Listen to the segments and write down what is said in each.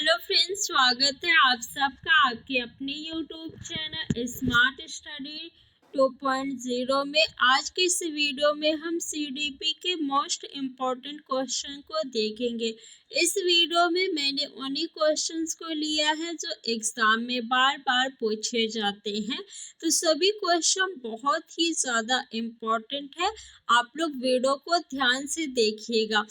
Hello friends, स्वागत है आप सबका आपके अपने यूट्यूब चैनल स्मार्ट स्टडी 2.0 में। आज के इस वीडियो में हम सीडीपी के मोस्ट इम्पॉर्टेंट क्वेश्चन को देखेंगे। इस वीडियो में मैंने उन्हीं क्वेश्चंस को लिया है जो एग्जाम में बार बार पूछे जाते हैं, तो सभी क्वेश्चन बहुत ही ज़्यादा इम्पॉर्टेंट है। आप लोग वीडियो को ध्यान से देखिएगा।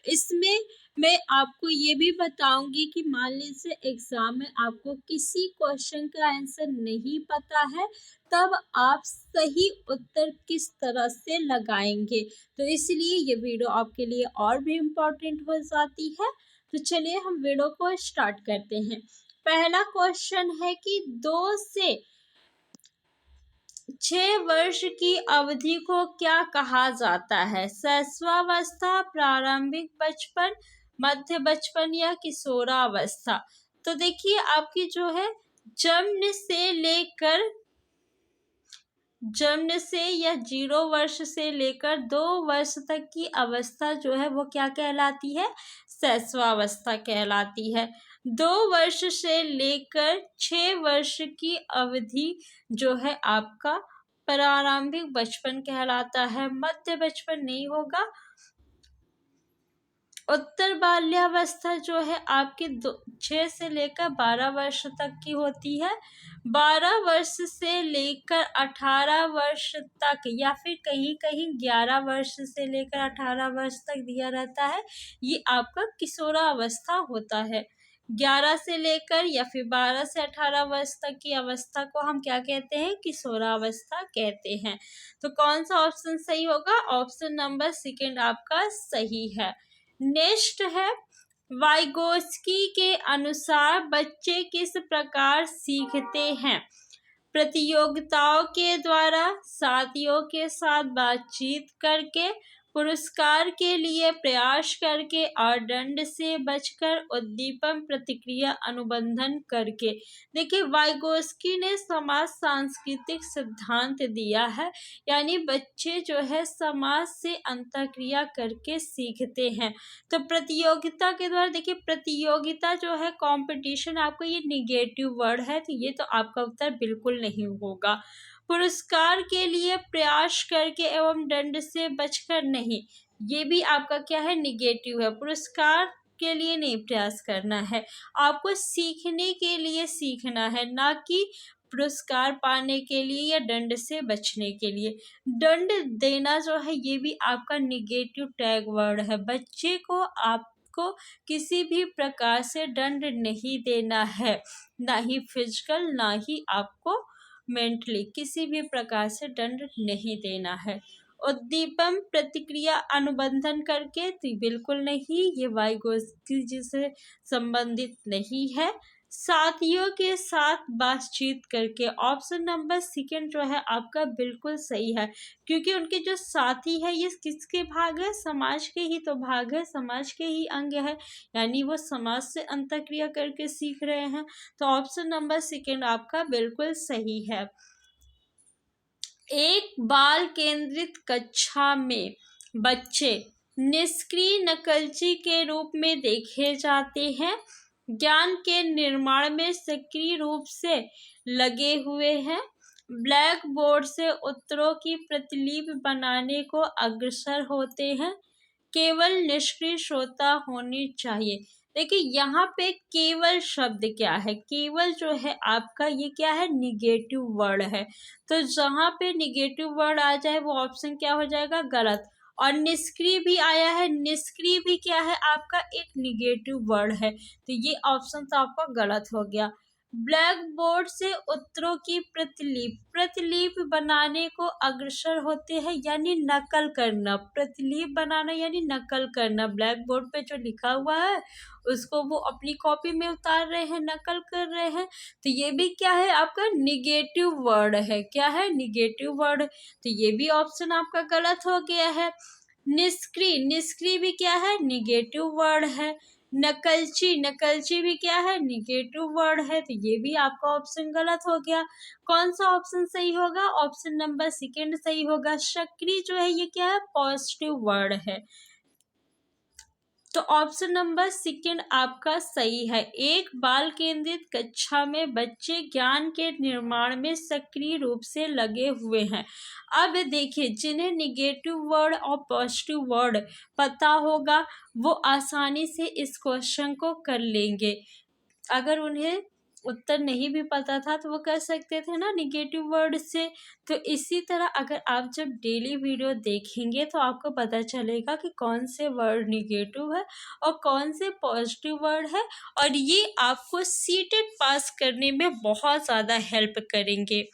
इसमें मैं आपको ये भी बताऊंगी कि मान लीजिए एग्जाम में आपको किसी क्वेश्चन का आंसर नहीं पता है, तब आप सही उत्तर किस तरह से लगाएंगे। तो इसलिए ये वीडियो आपके लिए और भी इम्पोर्टेंट हो जाती है। तो चलिए हम वीडियो को स्टार्ट करते हैं। पहला क्वेश्चन है कि 2 से 6 वर्ष की अवधि को क्या कहा जाता है? शैशवावस्था, प्रारंभिक बचपन, मध्य बचपन या किशोरावस्था। तो देखिए आपकी जो है जन्म से या 0 वर्ष से लेकर 2 वर्ष तक की अवस्था जो है वो क्या कहलाती है? शैशवावस्था कहलाती है। 2 वर्ष से लेकर 6 वर्ष की अवधि जो है आपका प्रारंभिक बचपन कहलाता है। मध्य बचपन नहीं होगा। उत्तर बाल्यावस्था जो है आपकी 6 से लेकर 12 वर्ष तक की होती है। 12 वर्ष से लेकर 18 वर्ष तक या फिर कहीं कहीं 11 वर्ष से लेकर 18 वर्ष तक दिया रहता है, ये आपका किशोरावस्था होता है। 11 से लेकर या फिर 12 से 18 वर्ष तक की अवस्था को हम क्या कहते हैं? किशोरावस्था कहते हैं। तो कौन सा ऑप्शन सही होगा? ऑप्शन नंबर सेकंड आपका सही है। नेक्स्ट है, वाइगोस्की के अनुसार बच्चे किस प्रकार सीखते हैं? प्रतियोगिताओं के द्वारा, साथियों के साथ बातचीत करके, पुरस्कार के लिए प्रयास करके और दंड से बचकर, उद्दीपन प्रतिक्रिया अनुबंधन करके। देखिए वाइगोस्की ने समाज सांस्कृतिक सिद्धांत दिया है, यानी बच्चे जो है समाज से अंतःक्रिया करके सीखते हैं। तो प्रतियोगिता के द्वारा, देखिए प्रतियोगिता जो है कंपटीशन, आपका ये निगेटिव वर्ड है, तो ये तो आपका उत्तर बिल्कुल नहीं होगा। पुरस्कार के लिए प्रयास करके एवं दंड से बचकर नहीं, ये भी आपका क्या है? निगेटिव है। पुरस्कार के लिए नहीं प्रयास करना है, आपको सीखने के लिए सीखना है, ना कि पुरस्कार पाने के लिए या दंड से बचने के लिए। दंड देना जो है ये भी आपका निगेटिव टैग वर्ड है। बच्चे को आपको किसी भी प्रकार से दंड नहीं देना है, ना ही फिजिकल ना ही आपको मेंटली, किसी भी प्रकार से दंड नहीं देना है। उद्दीपन प्रतिक्रिया अनुबंधन करके, तो बिल्कुल नहीं, ये वाइगोस्की जी से संबंधित नहीं है। साथियों के साथ बातचीत करके, ऑप्शन नंबर सेकंड जो है आपका बिल्कुल सही है, क्योंकि उनके जो साथी है ये किसके भाग है? समाज के ही तो भाग है, समाज के ही अंग है, यानी वो समाज से अंतःक्रिया करके सीख रहे हैं। तो ऑप्शन नंबर सेकंड आपका बिल्कुल सही है। एक बाल केंद्रित कक्षा में बच्चे निष्क्रिय नकलची के रूप में देखे जाते हैं, ज्ञान के निर्माण में सक्रिय रूप से लगे हुए हैं, ब्लैक बोर्ड से उत्तरों की प्रतिलिपि बनाने को अग्रसर होते हैं, केवल निष्क्रिय श्रोता होनी चाहिए। देखिए यहाँ पे केवल शब्द क्या है? केवल जो है आपका ये क्या है? निगेटिव वर्ड है। तो जहाँ पे निगेटिव वर्ड आ जाए वो ऑप्शन क्या हो जाएगा? गलत। और निष्क्रिय भी आया है, निष्क्रिय भी क्या है? आपका एक निगेटिव वर्ड है, तो ये ऑप्शन तो आपका गलत हो गया। ब्लैक बोर्ड से उत्तरों की प्रतिलिपि बनाने को अग्रसर होते हैं, यानी नकल करना। प्रतिलिपि बनाना यानी नकल करना, ब्लैक बोर्ड पे जो लिखा हुआ है उसको वो अपनी कॉपी में उतार रहे हैं, नकल कर रहे हैं, तो ये भी क्या है? आपका निगेटिव वर्ड है। क्या है? Negative word. तो ये भी ऑप्शन आपका गलत हो गया है। निष्क्रिय भी क्या है? निगेटिव वर्ड है। नकलची भी क्या है? निगेटिव वर्ड है, तो ये भी आपका ऑप्शन गलत हो गया। कौन सा ऑप्शन सही होगा? ऑप्शन नंबर सेकंड सही होगा। सक्रिय जो है ये क्या है? पॉजिटिव वर्ड है। तो ऑप्शन नंबर सेकंड आपका सही है। एक बाल केंद्रित कक्षा में बच्चे ज्ञान के निर्माण में सक्रिय रूप से लगे हुए हैं। अब देखिए, जिन्हें निगेटिव वर्ड और पॉजिटिव वर्ड पता होगा वो आसानी से इस क्वेश्चन को कर लेंगे। अगर उन्हें उत्तर नहीं भी पता था तो वो कर सकते थे ना निगेटिव वर्ड से। तो इसी तरह अगर आप जब डेली वीडियो देखेंगे तो आपको पता चलेगा कि कौन से वर्ड निगेटिव है और कौन से पॉजिटिव वर्ड है, और ये आपको सीटेट पास करने में बहुत ज़्यादा हेल्प करेंगे।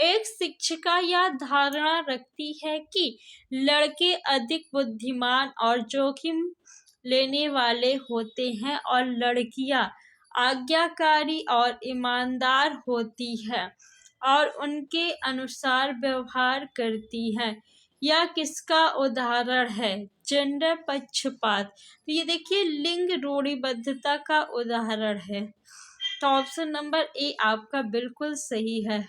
एक शिक्षिका यह धारणा रखती है कि लड़के अधिक बुद्धिमान और जोखिम लेने वाले होते हैं और लड़कियां आज्ञाकारी और ईमानदार होती है और उनके अनुसार व्यवहार करती हैं। यह किसका उदाहरण है? जेंडर पक्षपात। तो ये देखिए लिंग रूढ़िबद्धता का उदाहरण है। तो ऑप्शन नंबर ए आपका बिल्कुल सही है।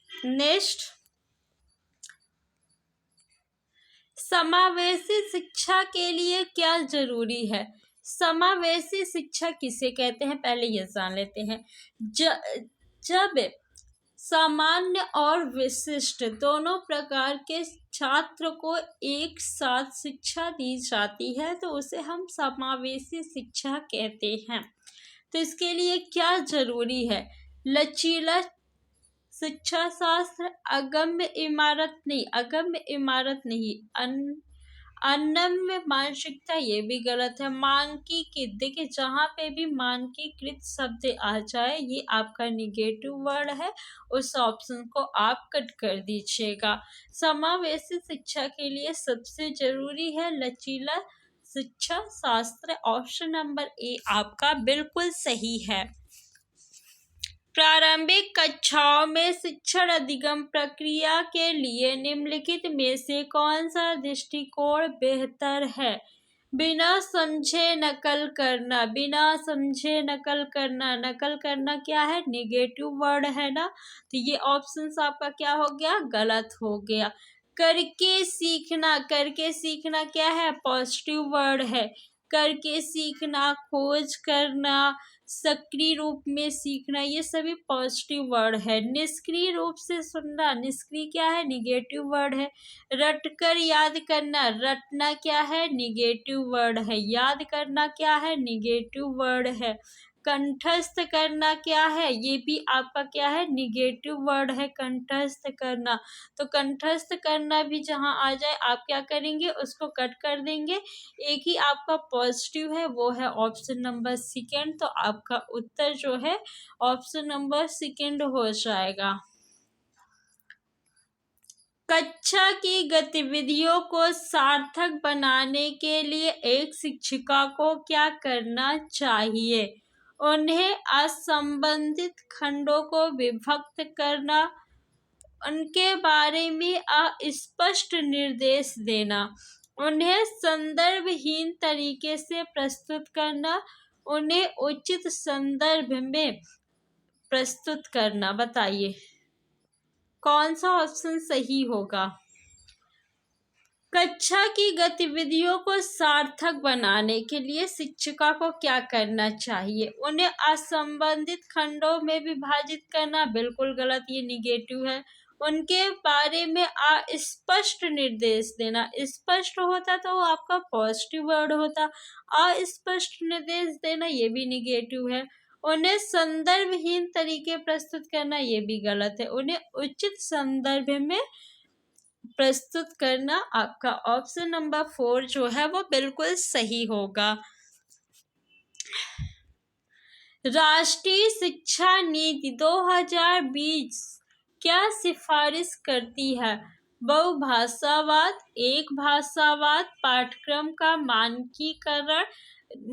नेक्स्ट, समावेशी शिक्षा के लिए क्या जरूरी है? समावेशी शिक्षा किसे कहते हैं पहले ये जान लेते हैं। जब सामान्य और विशिष्ट दोनों प्रकार के छात्र को एक साथ शिक्षा दी जाती है तो उसे हम समावेशी शिक्षा कहते हैं। तो इसके लिए क्या जरूरी है? लचीला शिक्षा शास्त्र, अगम्य इमारत नहीं, अनम्य मानसिकता, ये भी गलत है। मानकीकृत, देखिए जहाँ पे भी मानकीकृत शब्द आ जाए ये आपका निगेटिव वर्ड है, उस ऑप्शन को आप कट कर दीजिएगा। समावेशी शिक्षा के लिए सबसे जरूरी है लचीला शिक्षा शास्त्र। ऑप्शन नंबर ए आपका बिल्कुल सही है। प्रारंभिक कक्षाओं में शिक्षण अधिगम प्रक्रिया के लिए निम्नलिखित में से कौन सा दृष्टिकोण बेहतर है? बिना समझे नकल करना, बिना समझे नकल करना, नकल करना क्या है? निगेटिव वर्ड है ना, तो ये ऑप्शन आपका क्या हो गया? गलत हो गया। करके सीखना, करके सीखना क्या है? पॉजिटिव वर्ड है। करके सीखना, खोज करना, सक्रिय रूप में सीखना, ये सभी पॉजिटिव वर्ड है। निष्क्रिय रूप से सुनना, निष्क्रिय क्या है? निगेटिव वर्ड है। रटकर याद करना, रटना क्या है? निगेटिव वर्ड है। याद करना क्या है? निगेटिव वर्ड है। कंठस्थ करना क्या है? ये भी आपका क्या है? निगेटिव वर्ड है कंठस्थ करना। तो कंठस्थ करना भी जहाँ आ जाए आप क्या करेंगे? उसको कट कर देंगे। एक ही आपका पॉजिटिव है, वो है ऑप्शन नंबर सेकंड। तो आपका उत्तर जो है ऑप्शन नंबर सेकंड हो जाएगा। कक्षा की गतिविधियों को सार्थक बनाने के लिए एक शिक्षिका को क्या करना चाहिए? उन्हें असंबंधित खंडों को विभक्त करना, उनके बारे में अस्पष्ट निर्देश देना, उन्हें संदर्भहीन तरीके से प्रस्तुत करना, उन्हें उचित संदर्भ में प्रस्तुत करना। बताइए कौन सा ऑप्शन सही होगा? कक्षा की गतिविधियों को सार्थक बनाने के लिए शिक्षिका को क्या करना चाहिए? उन्हें असंबंधित खंडों में विभाजित करना, बिल्कुल गलत, ये निगेटिव है। उनके बारे में अस्पष्ट निर्देश देना, स्पष्ट होता तो वो आपका पॉजिटिव वर्ड होता। अस्पष्ट निर्देश देना ये भी निगेटिव है। उन्हें संदर्भहीन तरीके प्रस्तुत करना, ये भी गलत है। उन्हें उचित संदर्भ में प्रस्तुत करना, आपका ऑप्शन नंबर 4 जो है वो बिल्कुल सही होगा। राष्ट्रीय शिक्षा नीति 2020 क्या सिफारिश करती है? बहुभाषावाद, एक भाषावाद, पाठ्यक्रम का मानकीकरण,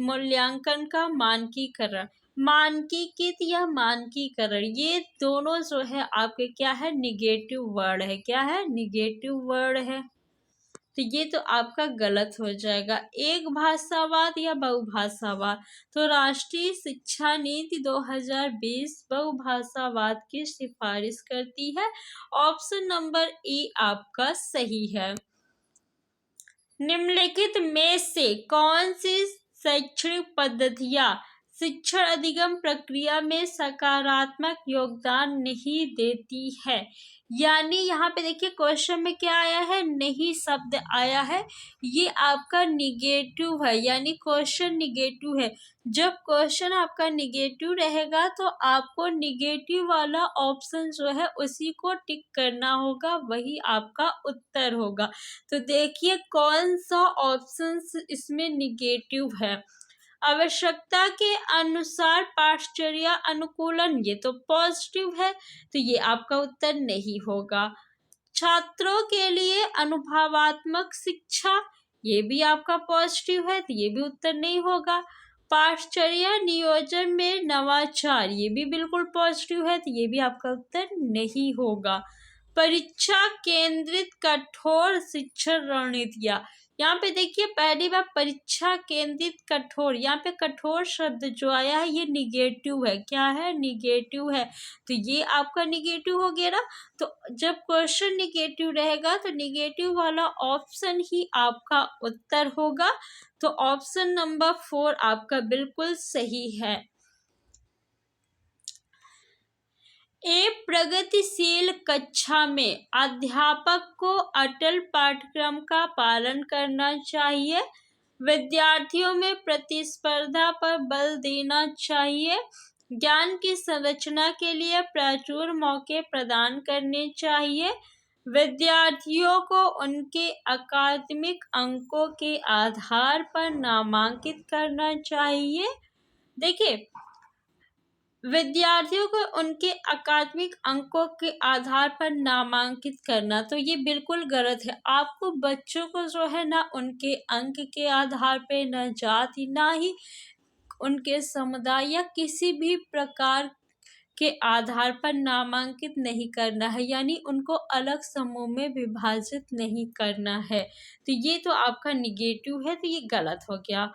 मूल्यांकन का मानकीकरण। मानकीकृत या मानकीकरण, ये दोनों जो है आपके क्या है? निगेटिव वर्ड है। क्या है? निगेटिव वर्ड है। तो ये तो आपका गलत हो जाएगा। एक भाषावाद या बहुभाषावाद, तो राष्ट्रीय शिक्षा नीति 2020 बहुभाषावाद की सिफारिश करती है। ऑप्शन नंबर ए आपका सही है। निम्नलिखित में से कौन सी शैक्षणिक पद्धतियां शिक्षण अधिगम प्रक्रिया में सकारात्मक योगदान नहीं देती है? यानी यहाँ पे देखिए क्वेश्चन में क्या आया है, नहीं शब्द आया है, ये आपका निगेटिव है, यानी क्वेश्चन निगेटिव है। जब क्वेश्चन आपका निगेटिव रहेगा तो आपको निगेटिव वाला ऑप्शन जो है उसी को टिक करना होगा, वही आपका उत्तर होगा। तो देखिए कौन सा ऑप्शन इसमें निगेटिव है। आवश्यकता के अनुसार पाश्चर्य अनुकूलन, ये तो पॉजिटिव है, तो ये आपका उत्तर नहीं होगा। छात्रों के लिए अनुभवात्मक शिक्षा, ये भी आपका पॉजिटिव है, तो ये भी उत्तर नहीं होगा। पाश्चर्य नियोजन में नवाचार, ये भी बिल्कुल पॉजिटिव है, तो ये भी आपका उत्तर नहीं होगा। परीक्षा केंद्रित कठोर शिक्षण रणनीतियां, यहाँ पे देखिए पहली बार परीक्षा केंद्रित कठोर, यहाँ पे कठोर शब्द जो आया है ये निगेटिव है। क्या है? निगेटिव है, तो ये आपका निगेटिव हो गया ना। तो जब क्वेश्चन निगेटिव रहेगा तो निगेटिव वाला ऑप्शन ही आपका उत्तर होगा। तो ऑप्शन नंबर 4 आपका बिल्कुल सही है। एक प्रगतिशील कक्षा में अध्यापक को अटल पाठ्यक्रम का पालन करना चाहिए, विद्यार्थियों में प्रतिस्पर्धा पर बल देना चाहिए, ज्ञान की संरचना के लिए प्रचुर मौके प्रदान करने चाहिए, विद्यार्थियों को उनके अकादमिक अंकों के आधार पर नामांकित करना चाहिए। देखिए विद्यार्थियों को उनके अकादमिक अंकों के आधार पर नामांकित करना, तो ये बिल्कुल गलत है। आपको बच्चों को जो है ना उनके अंक के आधार पे, न जाति ना ही उनके समुदाय या किसी भी प्रकार के आधार पर नामांकित नहीं करना है, यानी उनको अलग समूह में विभाजित नहीं करना है। तो ये तो आपका निगेटिव है, तो ये गलत हो गया।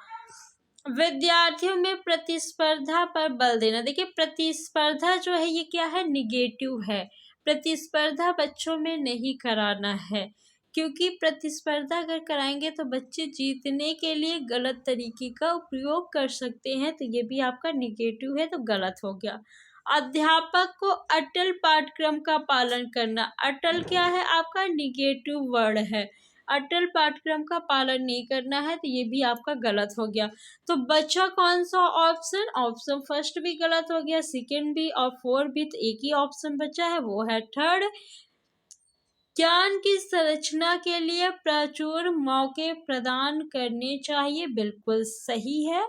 विद्यार्थियों में प्रतिस्पर्धा पर बल देना, देखिए प्रतिस्पर्धा जो है ये क्या है? निगेटिव है। प्रतिस्पर्धा बच्चों में नहीं कराना है, क्योंकि प्रतिस्पर्धा अगर कराएंगे तो बच्चे जीतने के लिए गलत तरीके का उपयोग कर सकते हैं, तो ये भी आपका निगेटिव है, तो गलत हो गया। अध्यापक को अटल पाठ्यक्रम का पालन करना, अटल क्या है? आपका निगेटिव वर्ड है। अटल पाठ्यक्रम का पालन नहीं करना है, तो ये भी आपका गलत हो गया। तो बचा कौन सा ऑप्शन? ऑप्शन फर्स्ट भी गलत हो गया, सेकंड भी और फोर्थ भी, तो एक ही ऑप्शन बचा है, वो है थर्ड। ज्ञान की संरचना के लिए प्रचुर मौके प्रदान करने चाहिए, बिल्कुल सही है।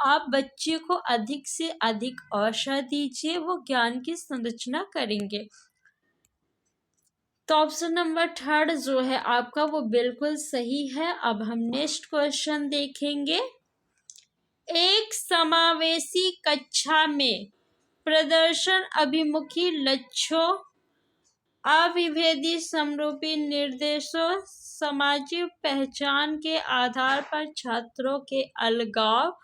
आप बच्चे को अधिक से अधिक अवसर दीजिए, वो ज्ञान की संरचना करेंगे। तो ऑप्शन नंबर थर्ड जो है आपका वो बिल्कुल सही है। अब हम नेक्स्ट क्वेश्चन देखेंगे। एक समावेशी कक्षा में प्रदर्शन अभिमुखी लक्ष्यों, अविभेदी समरूपी निर्देशों, सामाजिक पहचान के आधार पर छात्रों के अलगाव,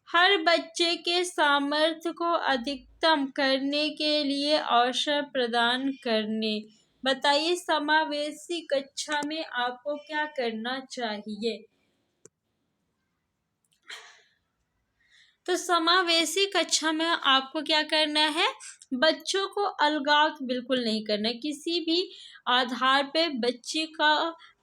हर बच्चे के सामर्थ्य को अधिकतम करने के लिए अवसर प्रदान करने। बताइए समावेशी कक्षा में आपको क्या करना चाहिए? तो समावेशी कक्षा में आपको क्या करना है? बच्चों को अलगाव बिल्कुल नहीं करना है, किसी भी आधार पे बच्चे का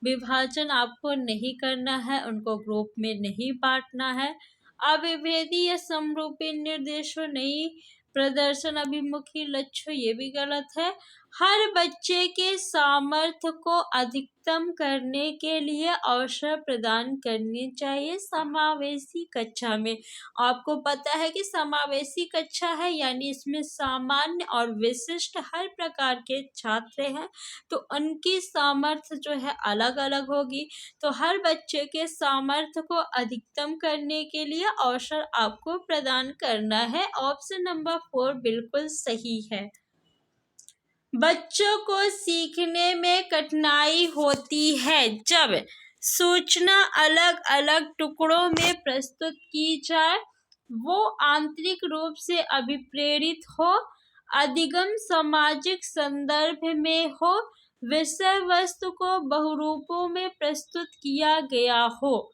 विभाजन आपको नहीं करना है, उनको ग्रुप में नहीं बांटना है। अविभेदी या समरूपी निर्देशों नहीं, प्रदर्शन अभिमुखी लक्ष्य, ये भी गलत है। हर बच्चे के सामर्थ्य को अधिकतम करने के लिए अवसर प्रदान करने चाहिए समावेशी कक्षा में। आपको पता है कि समावेशी कक्षा है, यानी इसमें सामान्य और विशिष्ट हर प्रकार के छात्र हैं, तो उनकी सामर्थ्य जो है अलग अलग होगी। तो हर बच्चे के सामर्थ्य को अधिकतम करने के लिए अवसर आपको प्रदान करना है। ऑप्शन नंबर 4 बिल्कुल सही है। बच्चों को सीखने में कठिनाई होती है जब सूचना अलग अलग टुकड़ों में प्रस्तुत की जाए, वो आंतरिक रूप से अभिप्रेरित हो, अधिगम सामाजिक संदर्भ में हो, विषय वस्तु को बहुरूपों में प्रस्तुत किया गया हो।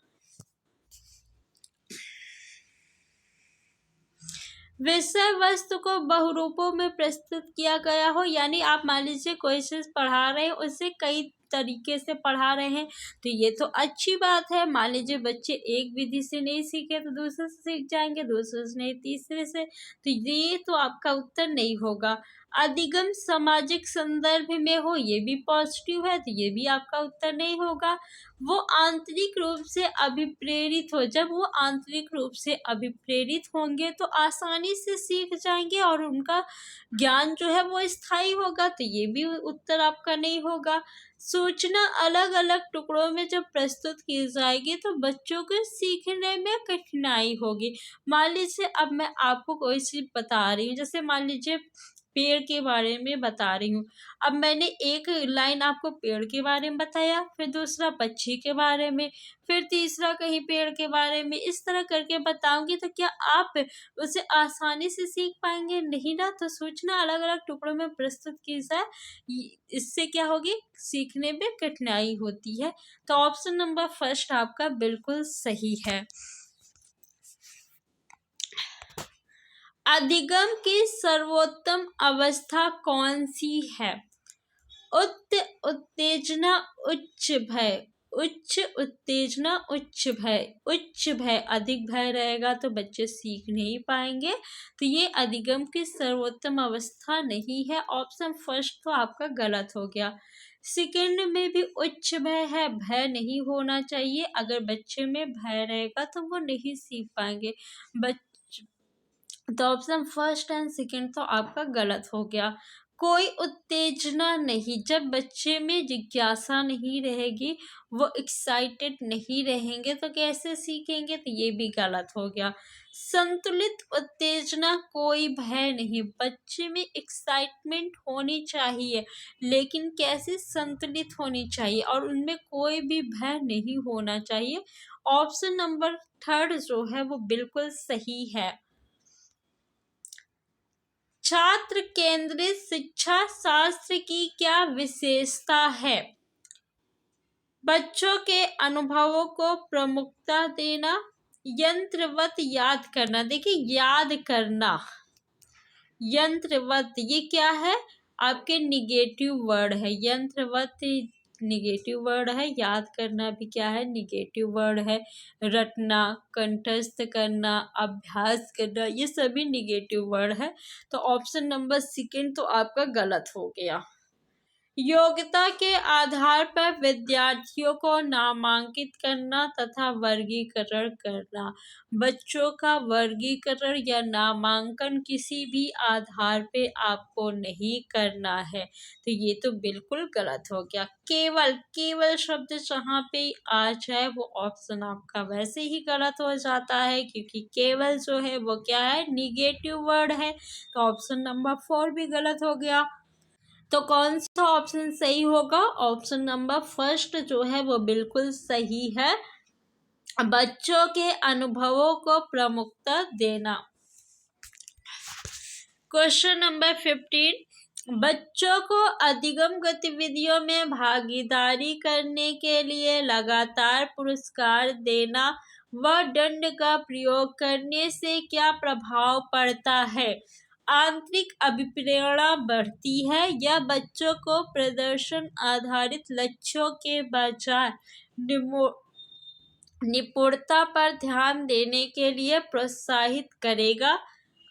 विषय वस्तु को बहुरूपों में प्रस्तुत किया गया हो, यानी आप मान लीजिए कोई चीज पढ़ा रहे हैं, उसे कई तरीके से पढ़ा रहे हैं, तो ये तो अच्छी बात है। मान लीजिए बच्चे एक विधि से नहीं सीखे तो दूसरे से सीख जाएंगे, दूसरे से नहीं तीसरे से, तो ये तो आपका उत्तर नहीं होगा। अधिगम सामाजिक संदर्भ में हो, ये भी पॉजिटिव है, तो ये भी आपका उत्तर नहीं होगा। वो आंतरिक रूप से अभिप्रेरित हो, जब वो आंतरिक रूप से अभिप्रेरित होंगे तो आसानी से सीख जाएंगे और उनका ज्ञान जो है वो स्थायी होगा, तो ये भी उत्तर आपका नहीं होगा। सूचना अलग अलग टुकड़ों में जब प्रस्तुत की जाएगी तो बच्चों को सीखने में कठिनाई होगी। मान लीजिए अब मैं आपको कोई चीज बता रही हूँ, जैसे मान लीजिए पेड़ के बारे में बता रही हूँ। अब मैंने एक लाइन आपको पेड़ के बारे में बताया, फिर दूसरा पक्षी के बारे में, फिर तीसरा कहीं पेड़ के बारे में, इस तरह करके बताऊंगी तो क्या आप उसे आसानी से सीख पाएंगे? नहीं ना। तो सूचना अलग अलग टुकड़ों में प्रस्तुत की जाए, इससे क्या होगी, सीखने में कठिनाई होती है। तो ऑप्शन नंबर फर्स्ट आपका बिल्कुल सही है। अधिगम की सर्वोत्तम अवस्था कौन सी है? उत्तेजना उच्च भय, उच्च उत्तेजना उच्च भय, उच्च भय अधिक भय रहेगा तो बच्चे सीख नहीं पाएंगे, तो ये अधिगम की सर्वोत्तम अवस्था नहीं है। ऑप्शन फर्स्ट तो आपका गलत हो गया। सेकंड में भी उच्च भय है, भय नहीं होना चाहिए। अगर बच्चे में भय रहेगा तो वो नहीं सीख पाएंगे। तो ऑप्शन फर्स्ट एंड सेकंड तो आपका गलत हो गया। कोई उत्तेजना नहीं, जब बच्चे में जिज्ञासा नहीं रहेगी, वो एक्साइटेड नहीं रहेंगे तो कैसे सीखेंगे, तो ये भी गलत हो गया। संतुलित उत्तेजना, कोई भय नहीं, बच्चे में एक्साइटमेंट होनी चाहिए, लेकिन कैसे संतुलित होनी चाहिए और उनमें कोई भी भय नहीं होना चाहिए। ऑप्शन नंबर थर्ड जो है वो बिल्कुल सही है। छात्र केंद्रित शिक्षा शास्त्र की क्या विशेषता है? बच्चों के अनुभवों को प्रमुखता देना, यंत्रवत याद करना। देखिए याद करना, यंत्रवत ये क्या है, आपके निगेटिव वर्ड है। यंत्रवत निगेटिव वर्ड है, याद करना भी क्या है, निगेटिव वर्ड है। रटना, कंठस्थ करना, अभ्यास करना, ये सभी निगेटिव वर्ड है। तो ऑप्शन नंबर सेकंड तो आपका गलत हो गया। योग्यता के आधार पर विद्यार्थियों को नामांकित करना तथा वर्गीकरण करना। बच्चों का वर्गीकरण या नामांकन किसी भी आधार पे आपको नहीं करना है, तो ये तो बिल्कुल गलत हो गया। केवल, केवल शब्द जहाँ पे आ जाए वो ऑप्शन आपका वैसे ही गलत हो जाता है, क्योंकि केवल जो है वो क्या है, निगेटिव वर्ड है। तो ऑप्शन नंबर 4 भी गलत हो गया। तो कौन सा ऑप्शन सही होगा? ऑप्शन नंबर फर्स्ट जो है वो बिल्कुल सही है, बच्चों के अनुभवों को प्रमुखता देना। क्वेश्चन नंबर 15, बच्चों को अधिगम गतिविधियों में भागीदारी करने के लिए लगातार पुरस्कार देना व दंड का प्रयोग करने से क्या प्रभाव पड़ता है? आंतरिक अभिप्रेरणा बढ़ती है या बच्चों को प्रदर्शन आधारित लक्ष्यों के बजाय निपुणता पर ध्यान देने के लिए प्रोत्साहित करेगा?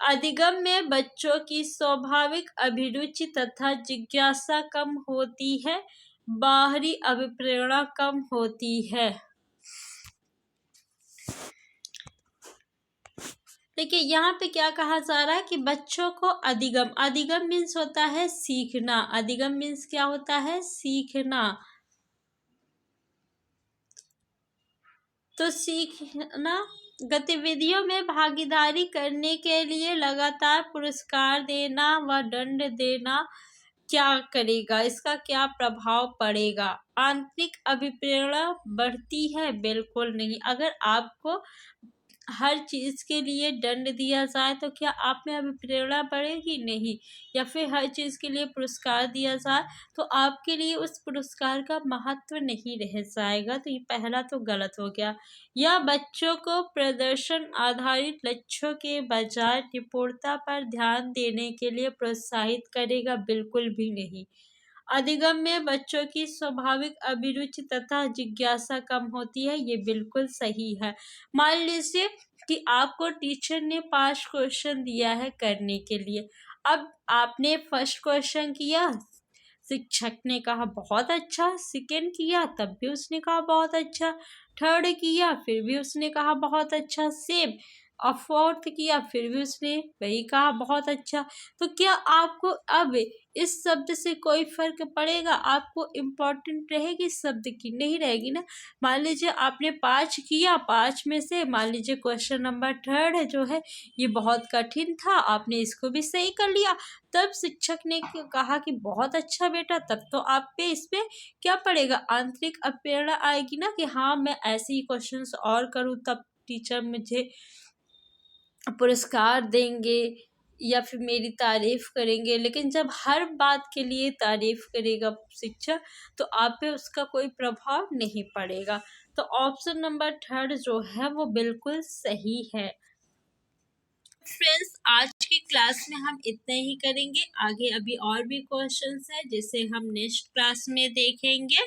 अधिगम में बच्चों की स्वाभाविक अभिरुचि तथा जिज्ञासा कम होती है, बाहरी अभिप्रेरणा कम होती है। देखिए यहाँ पे क्या कहा जा रहा है कि बच्चों को अधिगम, अधिगम मीन्स होता है सीखना, अधिगम मीन्स क्या होता है, सीखना। तो सीखना गतिविधियों में भागीदारी करने के लिए लगातार पुरस्कार देना व दंड देना क्या करेगा, इसका क्या प्रभाव पड़ेगा। आंतरिक अभिप्रेरणा बढ़ती है? बिल्कुल नहीं। अगर आपको हर चीज़ के लिए दंड दिया जाए तो क्या आप में अभिप्रेरणा बढ़ेगी? नहीं। या फिर हर चीज़ के लिए पुरस्कार दिया जाए तो आपके लिए उस पुरस्कार का महत्व नहीं रह जाएगा। तो ये पहला तो गलत हो गया। या बच्चों को प्रदर्शन आधारित लक्ष्यों के बजाय निपुणता पर ध्यान देने के लिए प्रोत्साहित करेगा? बिल्कुल भी नहीं। अधिगम में बच्चों की स्वाभाविक अभिरुचि तथा जिज्ञासा कम होती है? ये बिल्कुल सही है। मान लीजिए कि आपको टीचर ने 5 क्वेश्चन दिया है करने के लिए। अब आपने फर्स्ट क्वेश्चन किया, शिक्षक ने कहा बहुत अच्छा, सेकंड किया तब भी उसने कहा बहुत अच्छा, थर्ड किया फिर भी उसने कहा बहुत अच्छा, सेम, और फोर्थ किया फिर भी उसने वही कहा बहुत अच्छा। तो क्या आपको अब इस शब्द से कोई फर्क पड़ेगा? आपको इम्पोर्टेंट रहेगी शब्द की? नहीं रहेगी ना। मान लीजिए आपने 5 किया, 5 में से मान लीजिए क्वेश्चन नंबर थर्ड है जो है ये बहुत कठिन था, आपने इसको भी सही कर लिया। तब शिक्षक ने कहा कि बहुत अच्छा बेटा, तब तो आप पे इस पे क्या पड़ेगा, आंतरिक प्रेरणा आएगी ना कि हाँ मैं ऐसे ही क्वेश्चंस और करूँ, तब टीचर मुझे पुरस्कार देंगे या फिर मेरी तारीफ करेंगे। लेकिन जब हर बात के लिए तारीफ करेगा शिक्षक तो आप पे उसका कोई प्रभाव नहीं पड़ेगा। तो ऑप्शन नंबर थर्ड जो है वो बिल्कुल सही है। फ्रेंड्स, आज की क्लास में हम इतना ही करेंगे। आगे अभी और भी क्वेश्चंस हैं जिसे हम नेक्स्ट क्लास में देखेंगे।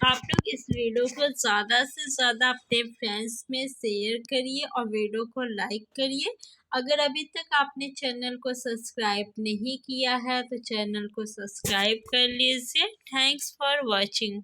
आप लोग इस वीडियो को ज़्यादा से ज़्यादा अपने फ्रेंड्स में शेयर करिए और वीडियो को लाइक करिए। अगर अभी तक आपने चैनल को सब्सक्राइब नहीं किया है तो चैनल को सब्सक्राइब कर लीजिए। Thanks for watching.